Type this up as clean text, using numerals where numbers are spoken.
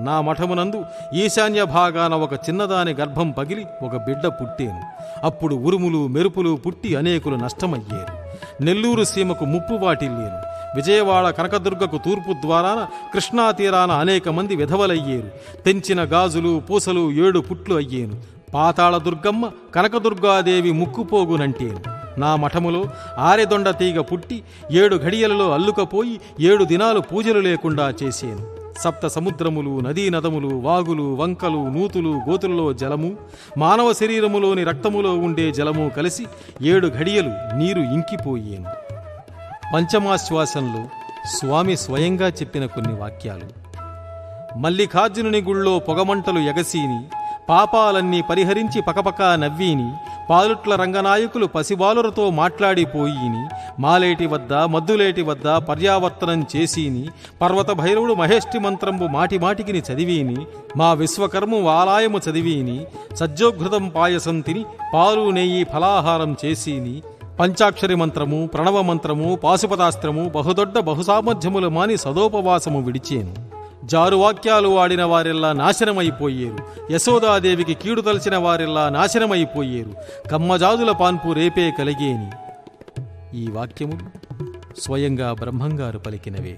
నా మఠమునందు ఈశాన్య భాగాన ఒక చిన్నదాని గర్భం పగిలి ఒక బిడ్డ పుట్టేను. అప్పుడు ఉరుములు మెరుపులు పుట్టి అనేకులు నష్టమయ్యేరు. నెల్లూరు సీమకు ముప్పు వాటిల్లేను. విజయవాడ కనకదుర్గకు తూర్పు ద్వారాన కృష్ణా తీరాన అనేక మంది విధవలయ్యేరు. తెంచిన గాజులు పూసలు 7 పుట్లు అయ్యేను. పాతాళ దుర్గమ్మ కనకదుర్గాదేవి ముక్కుపోగునంటేను. నా మఠములో ఆరెదొండ తీగ పుట్టి 7 ఘడియలలో అల్లుకపోయి 7 దినాలు పూజలు లేకుండా చేసేను. సప్త సముద్రములు, నదీ నదములు, వాగులు, వంకలు, నూతులు, గోతులలో జలము, మానవ శరీరములోని రక్తములో ఉండే జలము కలిసి 7 ఘడియలు నీరు ఇంకిపోయేను. పంచమాశ్వాసంలో స్వామి స్వయంగా చెప్పిన కొన్ని వాక్యాలు. మల్లికార్జునుని గుళ్ళో పొగమంటలు ఎగసీని, పాపాలన్నీ పరిహరించి పకపకా నవ్వీని, పాలుట్ల రంగనాయకులు పసిబాలురతో మాట్లాడిపోయిని, మాలేటి వద్ద మద్దులేటి వద్ద పర్యావర్తనం చేసీని, పర్వత భైరవుడు మహేష్టి మంత్రంబు మాటిమాటికిని చదివీని, మా విశ్వకర్ము ఆలయము చదివీని, సజ్జోఘృతం పాయసం తిని పాలు నెయ్యి ఫలాహారం చేసీని, పంచాక్షరి మంత్రము, ప్రణవ మంత్రము, పాశుపతాస్త్రము, బహుదొడ్డ బహుసామర్థ్యములు మాని సదోపవాసము విడిచేను. జారువాక్యాలు ఆడిన వారెల్లా నాశనమైపోయేరు. యశోదాదేవికి కీడు తలచిన వారెల్లా నాశనమైపోయేరు. కమ్మజాదుల పాన్పు రేపే కలిగేని. ఈ వాక్యములు స్వయంగా బ్రహ్మంగారు పలికినవే.